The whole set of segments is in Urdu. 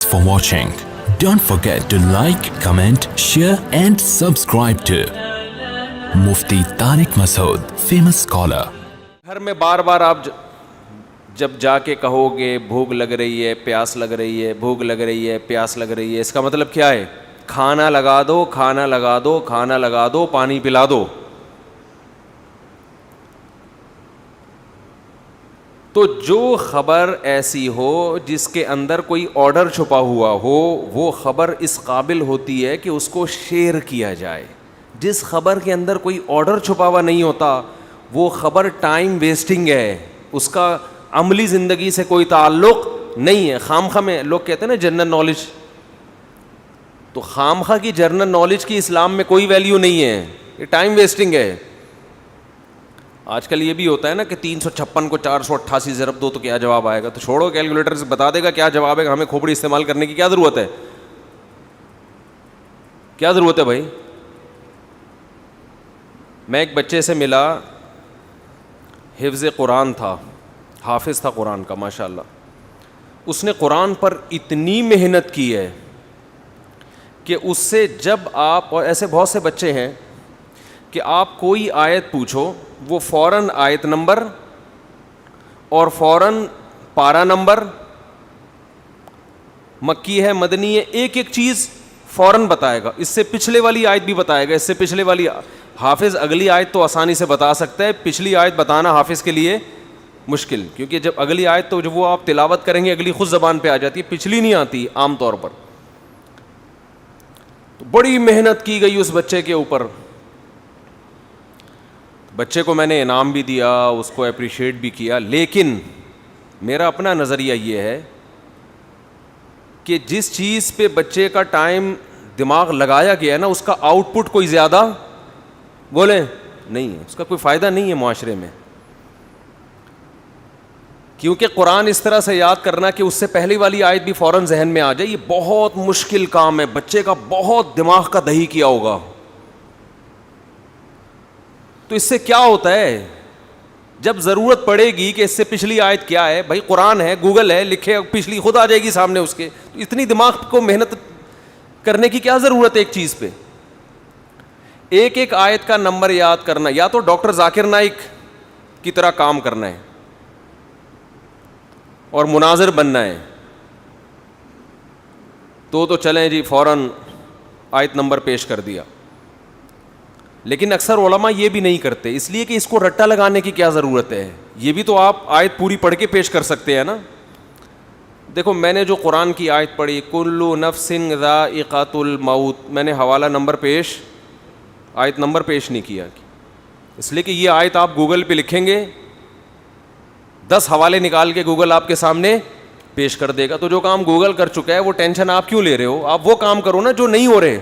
for watching. Don't forget to like, comment, share and subscribe to Mufti Tariq Masood, famous scholar. گھر میں بار بار آپ جب جا کے کہو گے بھوک لگ رہی ہے، پیاس لگ رہی ہے، بھوک لگ رہی ہے، پیاس لگ رہی ہے، اس کا مطلب کیا ہے؟ کھانا لگا دو، کھانا لگا دو، کھانا لگا دو، پانی پلا دو. تو جو خبر ایسی ہو جس کے اندر کوئی آرڈر چھپا ہوا ہو، وہ خبر اس قابل ہوتی ہے کہ اس کو شیئر کیا جائے. جس خبر کے اندر کوئی آرڈر چھپا ہوا نہیں ہوتا وہ خبر ٹائم ویسٹنگ ہے، اس کا عملی زندگی سے کوئی تعلق نہیں ہے. خامخواہ میں لوگ کہتے ہیں نا جنرل نالج، تو خامخواہ کی جنرل نالج کی اسلام میں کوئی ویلیو نہیں ہے، یہ ٹائم ویسٹنگ ہے. آج کل یہ بھی ہوتا ہے نا کہ 356 کو 488 ضرب دو تو کیا جواب آئے گا، تو چھوڑو کیلکولیٹر سے بتا دے گا کیا جواب ہے. ہمیں کھوپڑی استعمال کرنے کی کیا ضرورت ہے؟ کیا ضرورت ہے بھائی؟ میں ایک بچے سے ملا، حفظ قرآن تھا، حافظ تھا قرآن کا ماشاء اللہ. اس نے قرآن پر اتنی محنت کی ہے کہ اس سے جب آپ، اور ایسے بہت سے بچے ہیں کہ آپ کوئی آیت پوچھو وہ فوراً آیت نمبر اور فوراً پارا نمبر، مکی ہے مدنی ہے، ایک ایک چیز فوراً بتائے گا. اس سے پچھلے والی آیت بھی بتائے گا، اس سے پچھلے والی. حافظ اگلی آیت تو آسانی سے بتا سکتا ہے، پچھلی آیت بتانا حافظ کے لیے مشکل، کیونکہ جب اگلی آیت تو جب وہ آپ تلاوت کریں گے اگلی خود زبان پہ آ جاتی ہے، پچھلی نہیں آتی عام طور پر. تو بڑی محنت کی گئی اس بچے کے اوپر. بچے کو میں نے انعام بھی دیا، اس کو اپریشیٹ بھی کیا، لیکن میرا اپنا نظریہ یہ ہے کہ جس چیز پہ بچے کا ٹائم دماغ لگایا گیا ہے نا، اس کا آؤٹ پٹ کوئی زیادہ بولیں نہیں ہے، اس کا کوئی فائدہ نہیں ہے معاشرے میں. کیونکہ قرآن اس طرح سے یاد کرنا کہ اس سے پہلی والی آیت بھی فوراً ذہن میں آ جائے، یہ بہت مشکل کام ہے. بچے کا بہت دماغ کا دہی کیا ہوگا. تو اس سے کیا ہوتا ہے، جب ضرورت پڑے گی کہ اس سے پچھلی آیت کیا ہے، بھائی قرآن ہے، گوگل ہے، لکھے پچھلی خود آ جائے گی سامنے اس کے. تو اتنی دماغ کو محنت کرنے کی کیا ضرورت ہے ایک چیز پہ؟ ایک ایک آیت کا نمبر یاد کرنا، یا تو ڈاکٹر ذاکر نائک کی طرح کام کرنا ہے اور مناظر بننا ہے، تو چلیں جی فوراً آیت نمبر پیش کر دیا. لیکن اکثر علماء یہ بھی نہیں کرتے، اس لیے کہ اس کو رٹا لگانے کی کیا ضرورت ہے؟ یہ بھی تو آپ آیت پوری پڑھ کے پیش کر سکتے ہیں نا. دیکھو میں نے جو قرآن کی آیت پڑھی، کل نفس ذائقۃ الموت، میں نے حوالہ نمبر پیش، آیت نمبر پیش نہیں کیا، اس لیے کہ یہ آیت آپ گوگل پہ لکھیں گے 10 حوالے نکال کے گوگل آپ کے سامنے پیش کر دے گا. تو جو کام گوگل کر چکا ہے وہ ٹینشن آپ کیوں لے رہے ہو؟ آپ وہ کام کرو نا جو نہیں ہو رہے.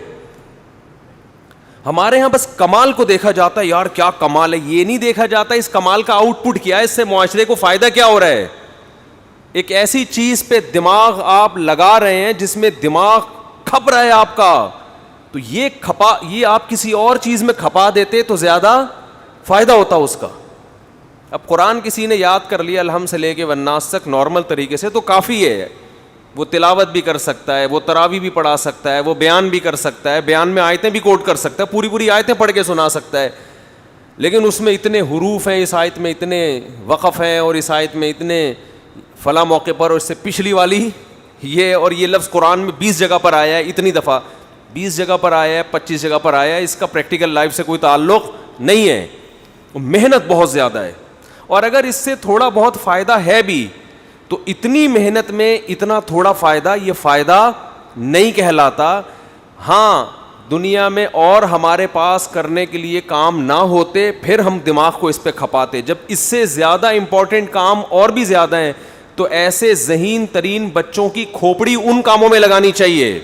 ہمارے ہاں بس کمال کو دیکھا جاتا ہے، یار کیا کمال ہے، یہ نہیں دیکھا جاتا اس کمال کا آؤٹ پٹ کیا ہے، اس سے معاشرے کو فائدہ کیا ہو رہا ہے. ایک ایسی چیز پہ دماغ آپ لگا رہے ہیں جس میں دماغ کھپ رہا ہے آپ کا، تو یہ آپ کسی اور چیز میں کھپا دیتے تو زیادہ فائدہ ہوتا اس کا. اب قرآن کسی نے یاد کر لیا الحمد سے لے کے والناس تک نارمل طریقے سے تو کافی ہے. وہ تلاوت بھی کر سکتا ہے، وہ تراویح بھی پڑھا سکتا ہے، وہ بیان بھی کر سکتا ہے، بیان میں آیتیں بھی کوٹ کر سکتا ہے، پوری آیتیں پڑھ کے سنا سکتا ہے. لیکن اس میں اتنے حروف ہیں، اس آیت میں اتنے وقف ہیں، اور اس آیت میں اتنے فلاں موقع پر، اور اس سے پچھلی والی یہ، اور یہ لفظ قرآن میں 20 جگہ پر آیا ہے، اتنی دفعہ 20 جگہ پر آیا ہے، 25 جگہ پر آیا ہے. اس کا پریکٹیکل لائف سے کوئی تعلق نہیں ہے. محنت بہت زیادہ ہے، اور اگر اس سے تھوڑا بہت فائدہ ہے بھی تو اتنی محنت میں اتنا تھوڑا فائدہ، یہ فائدہ نہیں کہلاتا. ہاں دنیا میں اور ہمارے پاس کرنے کے لیے کام نہ ہوتے پھر ہم دماغ کو اس پہ کھپاتے. جب اس سے زیادہ امپورٹنٹ کام اور بھی زیادہ ہیں تو ایسے ذہین ترین بچوں کی کھوپڑی ان کاموں میں لگانی چاہیے،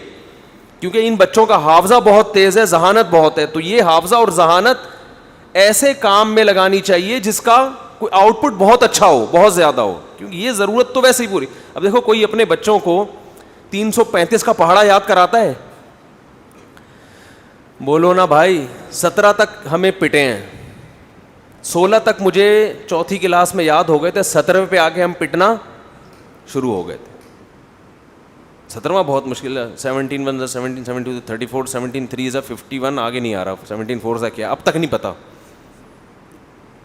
کیونکہ ان بچوں کا حافظہ بہت تیز ہے، ذہانت بہت ہے. تو یہ حافظہ اور ذہانت ایسے کام میں لگانی چاہیے جس کا کوئی آؤٹ پٹ بہت اچھا ہو، بہت زیادہ ہو، کیونکہ یہ ضرورت تو ویسے ہی پوری. اب دیکھو کوئی اپنے بچوں کو 335 کا پہاڑا یاد کراتا ہے، بولو نا بھائی 17 تک ہمیں پٹے ہیں، 16 تک مجھے چوتھی کلاس میں یاد ہو گئے تھے، 17ویں پہ آ کے ہم پٹنا شروع ہو گئے تھے. 17واں بہت مشکل ہے. 17 1 17 17 34 17 3 51 آگے نہیں آ رہا. 17 4 کیا اب تک نہیں پتا,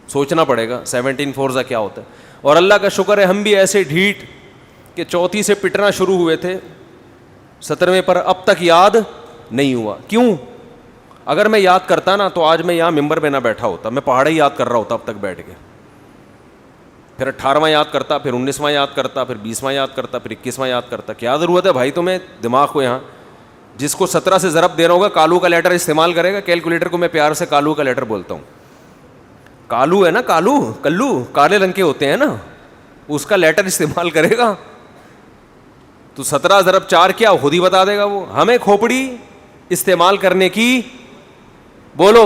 سوچنا پڑے گا 17 4 کیا ہوتا ہے. اور اللہ کا شکر ہے ہم بھی ایسے ڈھیٹ کہ 34 سے پٹنا شروع ہوئے تھے, 17ویں پر اب تک یاد نہیں ہوا. کیوں؟ اگر میں یاد کرتا نا تو آج میں یہاں ممبر پہ نہ بیٹھا ہوتا, میں پہاڑے یاد کر رہا ہوتا اب تک بیٹھ کے. پھر 18واں یاد کرتا, پھر 19واں یاد کرتا, پھر 20واں یاد کرتا, پھر 21واں یاد کرتا. کیا ضرورت ہے بھائی تمہیں دماغ کو یہاں؟ جس کو 17 سے ضرب دینا ہوگا کالو کا لیٹر استعمال کرے گا. کیلکولیٹر کو میں پیار سے کالو کا لیٹر بولتا ہوں. کالو ہے نا, کلو کالے رنگ کے ہوتے ہیں نا, اس کا لیٹر استعمال کرے گا تو 17 ضرب 4 کیا خود ہی بتا دے گا وہ. ہمیں کھوپڑی استعمال کرنے کی بولو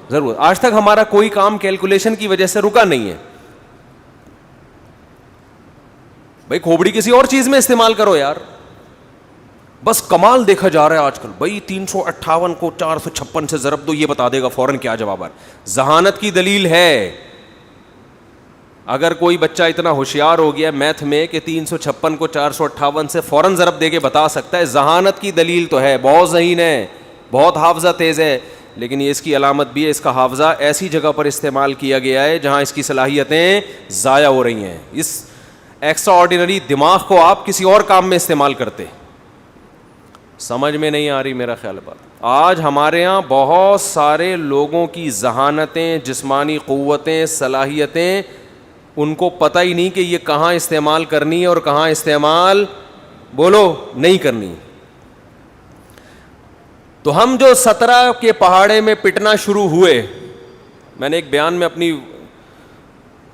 ضرور. آج تک ہمارا کوئی کام کیلکولیشن کی وجہ سے رکا نہیں ہے. بھائی کھوپڑی کسی اور چیز میں استعمال کرو یار. بس کمال دیکھا جا رہا ہے آج کل. بھائی 358 کو 456 سے ضرب دو, یہ بتا دے گا فوراً کیا جواب آ رہا ہے. ذہانت کی دلیل ہے. اگر کوئی بچہ اتنا ہوشیار ہو گیا میتھ میں کہ 356 کو 458 سے فوراً ضرب دے کے بتا سکتا ہے, ذہانت کی دلیل تو ہے. بہت ذہین ہے, بہت حافظہ تیز ہے, لیکن یہ اس کی علامت بھی ہے, اس کا حافظہ ایسی جگہ پر استعمال کیا گیا ہے جہاں اس کی صلاحیتیں ضائع ہو رہی ہیں. اس ایکسٹرا آرڈینری دماغ کو آپ کسی اور کام میں استعمال کرتے. سمجھ میں نہیں آ رہی میرا خیال بات. آج ہمارے ہاں بہت سارے لوگوں کی ذہانتیں, جسمانی قوتیں, صلاحیتیں, ان کو پتہ ہی نہیں کہ یہ کہاں استعمال کرنی ہے اور کہاں استعمال بولو نہیں کرنی. تو ہم جو 17 کے پہاڑے میں پٹنا شروع ہوئے, میں نے ایک بیان میں اپنی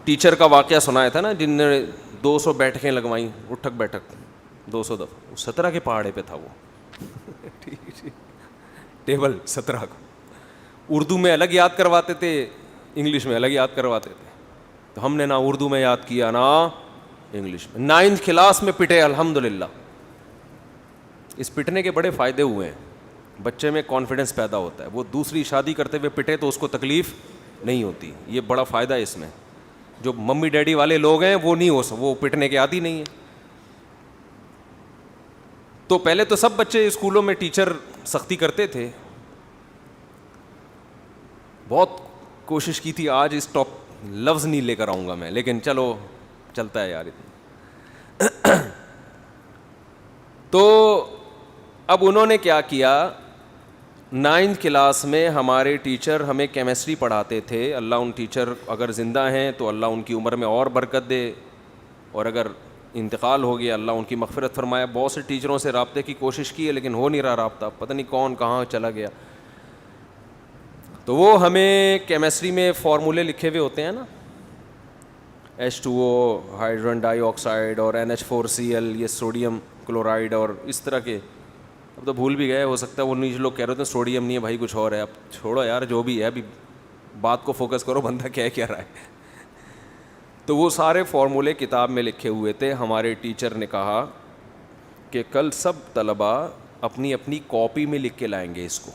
ٹیچر کا واقعہ سنایا تھا نا, جن نے 200 بیٹھکیں لگوائیں, اٹھک بیٹھک 200 دفعہ. 17 کے پہاڑے پہ تھا وہ ٹیبل 17 کو. اردو میں الگ یاد کرواتے تھے, انگلش میں الگ یاد کرواتے تھے. تو ہم نے نہ اردو میں یاد کیا نہ انگلش میں. 9th کلاس میں پٹے الحمدللہ. اس پٹنے کے بڑے فائدے ہوئے ہیں. بچے میں کانفیڈنس پیدا ہوتا ہے. وہ دوسری شادی کرتے ہوئے پٹے تو اس کو تکلیف نہیں ہوتی. یہ بڑا فائدہ ہے اس میں. جو ممی ڈیڈی والے لوگ ہیں وہ نہیں وہ پٹنے کے عادی نہیں ہیں. تو پہلے تو سب بچے اسکولوں میں ٹیچر سختی کرتے تھے, بہت کوشش کی تھی. آج اس ٹاپ لفظ نہیں لے کر آؤں گا میں, لیکن چلو چلتا ہے یار اتنا. تو اب انہوں نے کیا کیا, 9th کلاس میں ہمارے ٹیچر ہمیں کیمسٹری پڑھاتے تھے. اللہ ان ٹیچر اگر زندہ ہیں تو اللہ ان کی عمر میں اور برکت دے, اور اگر انتقال ہو گیا اللہ ان کی مغفرت فرمایا. بہت سے ٹیچروں سے رابطے کی کوشش کی ہے لیکن ہو نہیں رہا رابطہ, پتہ نہیں کون کہاں چلا گیا. تو وہ ہمیں کیمسٹری میں فارمولے لکھے ہوئے ہوتے ہیں نا, H2O ہائیڈروجن ڈائی آکسائڈ اور NH4Cl, یہ سوڈیم کلورائڈ اور اس طرح کے. اب تو بھول بھی گئے, ہو سکتا ہے وہ نیچے لوگ کہہ رہے ہوتے ہیں سوڈیم نہیں ہے بھائی کچھ اور ہے. اب چھوڑو یار جو بھی ہے, ابھی بات کو فوکس کرو, بندہ کیا رہا ہے. تو وہ سارے فارمولے کتاب میں لکھے ہوئے تھے. ہمارے ٹیچر نے کہا کہ کل سب طلباء اپنی اپنی کاپی میں لکھ کے لائیں گے اس کو.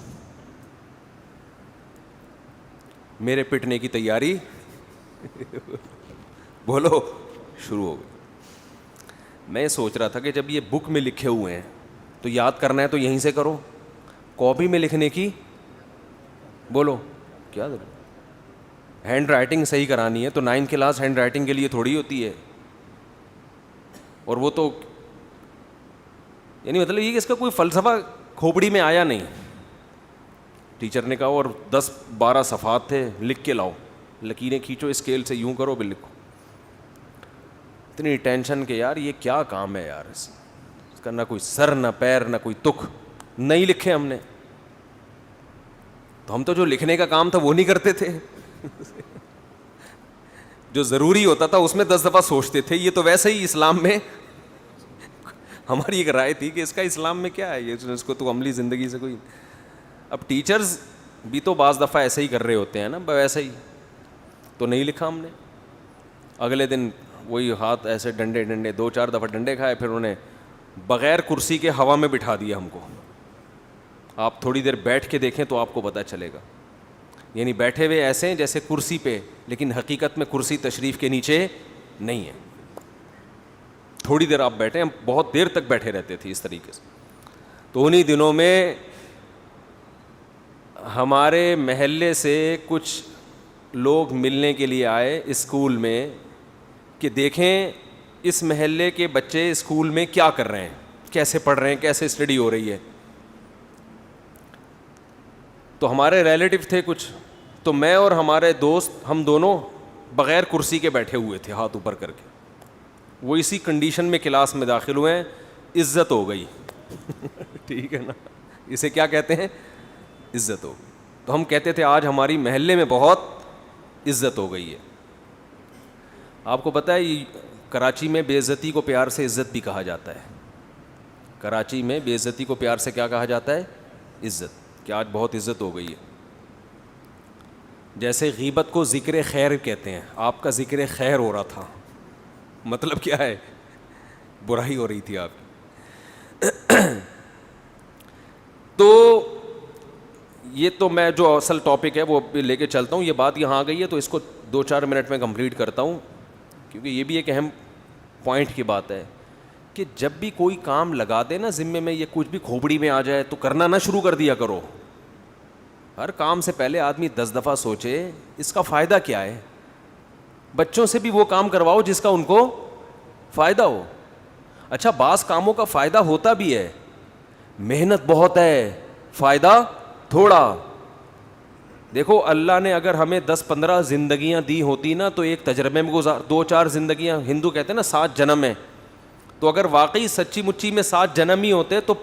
میرے پٹنے کی تیاری بولو شروع ہو گئی. میں سوچ رہا تھا کہ جب یہ بک میں لکھے ہوئے ہیں تو یاد کرنا ہے تو یہیں سے کرو, کاپی میں لکھنے کی بولو کیا ضرورت. ہینڈ رائٹنگ صحیح کرانی ہے تو 9th کلاس ہینڈ رائٹنگ کے لیے تھوڑی ہوتی ہے. اور وہ تو یعنی مطلب یہ کہ اس کا کوئی فلسفہ کھوپڑی میں آیا نہیں. ٹیچر نے کہا اور 10-12 صفحات تھے, لکھ کے لاؤ, لکیریں کھینچو اسکیل سے, یوں کرو بھی لکھو. اتنی ٹینشن کہ یار یہ کیا کام ہے یار, اس کا نہ کوئی سر نہ پیر نہ کوئی تک. نہیں لکھے ہم نے تو ہم تو جو لکھنے کا کام تھا وہ نہیں کرتے تھے. جو ضروری ہوتا تھا اس میں 10 دفعہ سوچتے تھے. یہ تو ویسے ہی اسلام میں ہماری ایک رائے تھی کہ اس کا اسلام میں کیا ہے, یہ اس کو تو عملی زندگی سے کوئی. اب ٹیچرز بھی تو بعض دفعہ ایسے ہی کر رہے ہوتے ہیں نا, ویسے ہی تو نہیں لکھا ہم نے. اگلے دن وہی ہاتھ ایسے ڈنڈے 2-4 دفعہ ڈنڈے کھائے, پھر انہیں بغیر کرسی کے ہوا میں بٹھا دیا ہم کو. آپ تھوڑی دیر بیٹھ کے دیکھیں تو آپ کو پتہ چلے گا. یعنی بیٹھے ہوئے ایسے ہیں جیسے کرسی پہ, لیکن حقیقت میں کرسی تشریف کے نیچے نہیں ہے. تھوڑی دیر آپ بیٹھے, ہم بہت دیر تک بیٹھے رہتے تھے اس طریقے سے. تو انہی دنوں میں ہمارے محلے سے کچھ لوگ ملنے کے لیے آئے اسکول میں کہ دیکھیں اس محلے کے بچے اسکول میں کیا کر رہے ہیں, کیسے پڑھ رہے ہیں, کیسے اسٹڈی ہو رہی ہے. تو ہمارے ریلیٹیو تھے کچھ, تو میں اور ہمارے دوست ہم دونوں بغیر کرسی کے بیٹھے ہوئے تھے ہاتھ اوپر کر کے. وہ اسی کنڈیشن میں کلاس میں داخل ہوئے ہیں, عزت ہو گئی. ٹھیک ہے نا, اسے کیا کہتے ہیں, عزت ہو گئی. تو ہم کہتے تھے آج ہماری محلے میں بہت عزت ہو گئی ہے. آپ کو پتہ ہے کراچی میں بے عزتی کو پیار سے عزت بھی کہا جاتا ہے. کراچی میں بے عزتی کو پیار سے کیا کہا جاتا ہے, عزت, کہ آج بہت عزت ہو گئی ہے. جیسے غیبت کو ذکر خیر کہتے ہیں, آپ کا ذکر خیر ہو رہا تھا, مطلب کیا ہے, برائی ہو رہی تھی آپ کی. تو یہ تو میں جو اصل ٹاپک ہے وہ لے کے چلتا ہوں. یہ بات یہاں آ گئی ہے تو اس کو 2-4 منٹ میں کمپلیٹ کرتا ہوں, کیونکہ یہ بھی ایک اہم پوائنٹ کی بات ہے کہ جب بھی کوئی کام لگا دے نا ذمے میں, یہ کچھ بھی کھوپڑی میں آ جائے تو کرنا نہ شروع کر دیا کرو. ہر کام سے پہلے آدمی 10 دفعہ سوچے اس کا فائدہ کیا ہے. بچوں سے بھی وہ کام کرواؤ جس کا ان کو فائدہ ہو. اچھا بعض کاموں کا فائدہ ہوتا بھی ہے, محنت بہت ہے, فائدہ تھوڑا. دیکھو اللہ نے اگر ہمیں 10-15 زندگیاں دی ہوتی نا تو ایک تجربے میں 2-4 زندگیاں, ہندو کہتے ہیں نا 7 جنم ہیں, تو اگر واقعی سچی مچی میں 7 جنم ہی ہوتے تو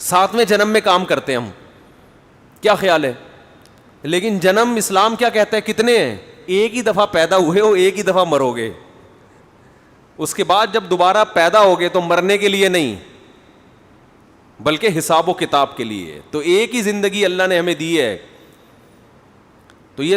7ویں جنم میں کام کرتے ہم. کیا خیال ہے؟ لیکن جنم اسلام کیا کہتا ہے, کتنے ہیں, ایک ہی دفعہ پیدا ہوئے ہو, ایک ہی دفعہ مرو گے. اس کے بعد جب دوبارہ پیدا ہوگے تو مرنے کے لیے نہیں بلکہ حساب و کتاب کے لیے. تو ایک ہی زندگی اللہ نے ہمیں دی ہے, تو یہ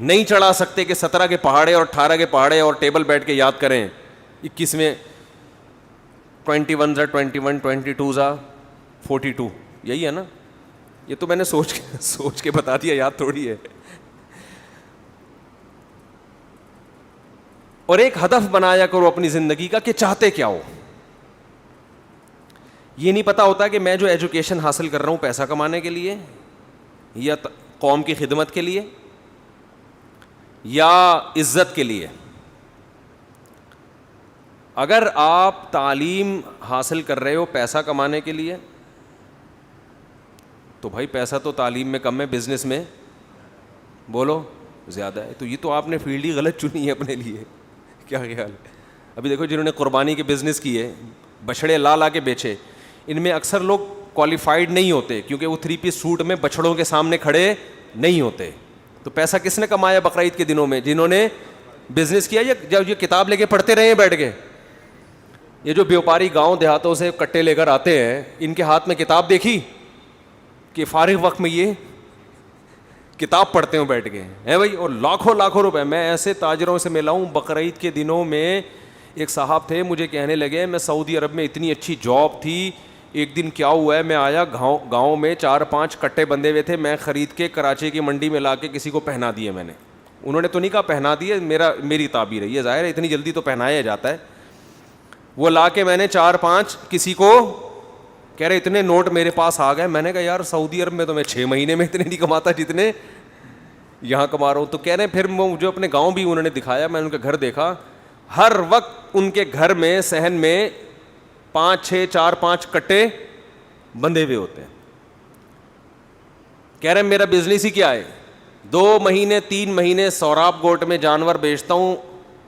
نہیں چڑھا سکتے کہ 17 کے پہاڑے اور 18 کے پہاڑے اور ٹیبل بیٹھ کے یاد کریں. 21 21 زا 21 22 زا 42, یہی ہے نا. یہ تو میں نے سوچ کے بتا دیا, یاد تھوڑی ہے. اور ایک ہدف بنایا کرو اپنی زندگی کا کہ چاہتے کیا ہو. یہ نہیں پتا ہوتا کہ میں جو ایجوکیشن حاصل کر رہا ہوں پیسہ کمانے کے لیے, یا قوم کی خدمت کے لیے, یا عزت کے لیے. اگر آپ تعلیم حاصل کر رہے ہو پیسہ کمانے کے لیے تو بھائی پیسہ تو تعلیم میں کم ہے, بزنس میں بولو زیادہ ہے. تو یہ تو آپ نے فیلڈ ہی غلط چنی ہے اپنے لیے. کیا خیال ہے؟ ابھی دیکھو جنہوں نے قربانی کے بزنس کیے, بچھڑے لا کے بیچے, ان میں اکثر لوگ کوالیفائڈ نہیں ہوتے کیونکہ وہ 3 پیس سوٹ میں بچھڑوں کے سامنے کھڑے نہیں ہوتے. تو پیسہ کس نے کمایا بقرعید کے دنوں میں؟ جنہوں نے بزنس کیا, یا جب یہ کتاب لے کے پڑھتے رہے ہیں بیٹھ کے. یہ جو بیوپاری گاؤں دیہاتوں سے کٹے لے کر آتے ہیں, ان کے ہاتھ میں کتاب دیکھی کہ فارغ وقت میں یہ کتاب پڑھتے ہوں بیٹھ کے ہیں بھائی, اور لاکھوں روپے. میں ایسے تاجروں سے ملا ہوں بقرعید کے دنوں میں. ایک صاحب تھے مجھے کہنے لگے میں سعودی عرب میں اتنی اچھی جاب تھی, ایک دن کیا ہوا ہے, میں آیا گاؤں میں 4-5 کٹے بندھے ہوئے تھے, میں خرید کے کراچی کی منڈی میں لا کے کسی کو پہنا دیے میں نے. انہوں نے تو نہیں کہا پہنا دیے, میری تعبیر ہے, یہ ظاہر ہے اتنی جلدی تو پہنایا جاتا ہے. وہ لا کے میں نے 4-5 کسی کو, کہہ رہے اتنے نوٹ میرے پاس آ گئے. میں نے کہا یار سعودی عرب میں تو میں 6 مہینے میں اتنے نہیں کماتا جتنے یہاں کما رہا ہوں. تو کہہ رہے ہیں پھر مجھے اپنے گاؤں بھی انہوں نے دکھایا, میں ان کا گھر دیکھا, ہر وقت ان کے گھر میں صحن میں 4-5 کٹے بندھے ہوئے ہوتے ہیں. کہہ رہے ہیں میرا بزنس ہی کیا ہے, 2 مہینے 3 مہینے سوراب گوٹ میں جانور بیچتا ہوں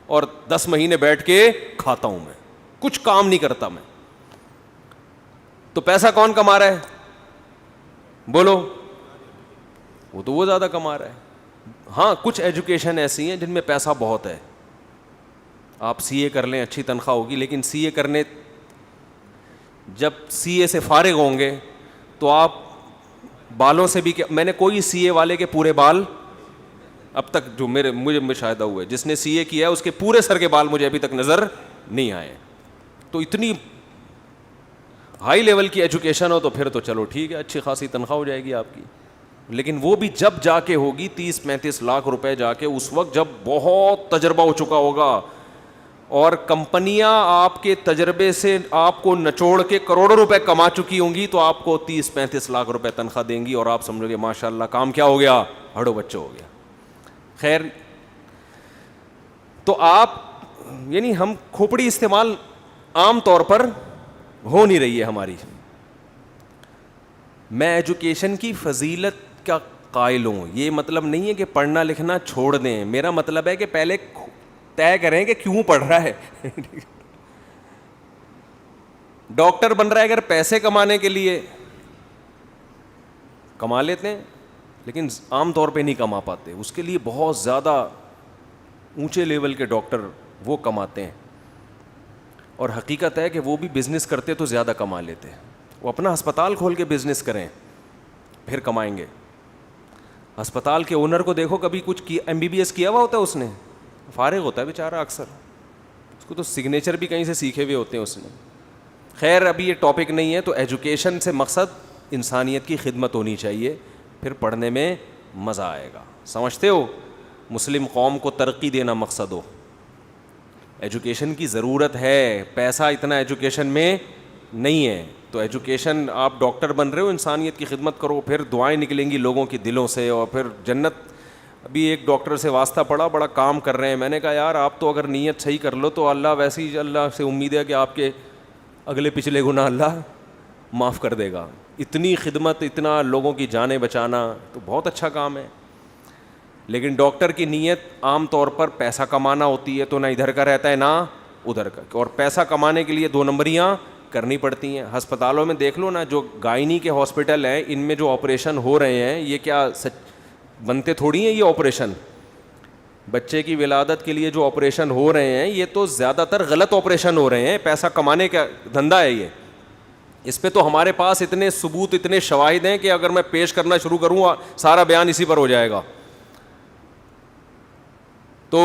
اور 10 مہینے بیٹھ کے کھاتا ہوں, میں کچھ کام نہیں کرتا میں. تو پیسہ کون کما رہا ہے بولو؟ وہ تو وہ زیادہ کما رہا ہے. ہاں کچھ ایجوکیشن ایسی ہیں جن میں پیسہ بہت ہے, آپ سی اے کر لیں اچھی تنخواہ ہوگی, لیکن سی اے کرنے جب سی اے سے فارغ ہوں گے تو آپ بالوں سے بھی, میں نے کوئی سی اے والے کے پورے بال اب تک جو مجھے مشاہدہ ہوا ہے, جس نے سی اے کیا ہے اس کے پورے سر کے بال مجھے ابھی تک نظر نہیں آئے. تو اتنی ہائی لیول کی ایجوکیشن ہو تو پھر تو چلو ٹھیک ہے, اچھی خاصی تنخواہ ہو جائے گی آپ کی. لیکن وہ بھی جب جا کے ہوگی 30-35 لاکھ روپے جا کے اس وقت جب بہت تجربہ ہو چکا ہوگا اور کمپنیاں آپ کے تجربے سے آپ کو نچوڑ کے کروڑوں روپے کما چکی ہوں گی, تو آپ کو 30-35 لاکھ روپے تنخواہ دیں گی اور آپ سمجھو گے ماشاء اللہ کام کیا ہو گیا, ہڑو بچوں ہو گیا. خیر, تو آپ یعنی ہم کھوپڑی استعمال عام طور پر ہو نہیں رہی ہے ہماری. میں ایجوکیشن کی فضیلت کا قائل ہوں, یہ مطلب نہیں ہے کہ پڑھنا لکھنا چھوڑ دیں, میرا مطلب ہے کہ پہلے طے کریں کہ کیوں پڑھ رہا ہے. ڈاکٹر بن رہا ہے اگر پیسے کمانے کے لیے, کما لیتے ہیں لیکن عام طور پہ نہیں کما پاتے, اس کے لیے بہت زیادہ اونچے لیول کے ڈاکٹر وہ کماتے ہیں, اور حقیقت ہے کہ وہ بھی بزنس کرتے تو زیادہ کما لیتے ہیں. وہ اپنا ہسپتال کھول کے بزنس کریں پھر کمائیں گے. ہسپتال کے اونر کو دیکھو, کبھی کچھ MBBS کیا ہوا ہوتا ہے اس نے, فارغ ہوتا ہے بیچارہ اکثر, اس کو تو سگنیچر بھی کہیں سے سیکھے ہوئے ہوتے ہیں اس نے. خیر ابھی یہ ٹاپک نہیں ہے. تو ایجوکیشن سے مقصد انسانیت کی خدمت ہونی چاہیے, پھر پڑھنے میں مزہ آئے گا. سمجھتے ہو, مسلم قوم کو ترقی دینا مقصد ہو. ایجوکیشن کی ضرورت ہے, پیسہ اتنا ایجوکیشن میں نہیں ہے. تو ایجوکیشن, آپ ڈاکٹر بن رہے ہو, انسانیت کی خدمت کرو, پھر دعائیں نکلیں گی لوگوں کے دلوں سے, اور پھر جنت. ابھی ایک ڈاکٹر سے واسطہ پڑا, بڑا کام کر رہے ہیں, میں نے کہا یار آپ تو اگر نیت صحیح کر لو تو اللہ ویسے ہی, اللہ سے امید ہے کہ آپ کے اگلے پچھلے گناہ اللہ معاف کر دے گا. اتنی خدمت, اتنا لوگوں کی جانیں بچانا تو بہت اچھا کام ہے. لیکن ڈاکٹر کی نیت عام طور پر پیسہ کمانا ہوتی ہے, تو نہ ادھر کا رہتا ہے نہ ادھر کا, اور پیسہ کمانے کے لیے 2 نمبریاں کرنی پڑتی ہیں. ہسپتالوں میں دیکھ لو نا, جو گائنی کے ہاسپٹل ہیں ان میں جو آپریشن ہو رہے ہیں, یہ کیا بنتے تھوڑی ہیں یہ آپریشن. بچے کی ولادت کے لیے جو آپریشن ہو رہے ہیں یہ تو زیادہ تر غلط آپریشن ہو رہے ہیں, پیسہ کمانے کا دھندا ہے یہ. اس پہ تو ہمارے پاس اتنے ثبوت, اتنے شواہد ہیں کہ اگر میں پیش کرنا شروع کروں سارا بیان اسی پر ہو جائے گا. تو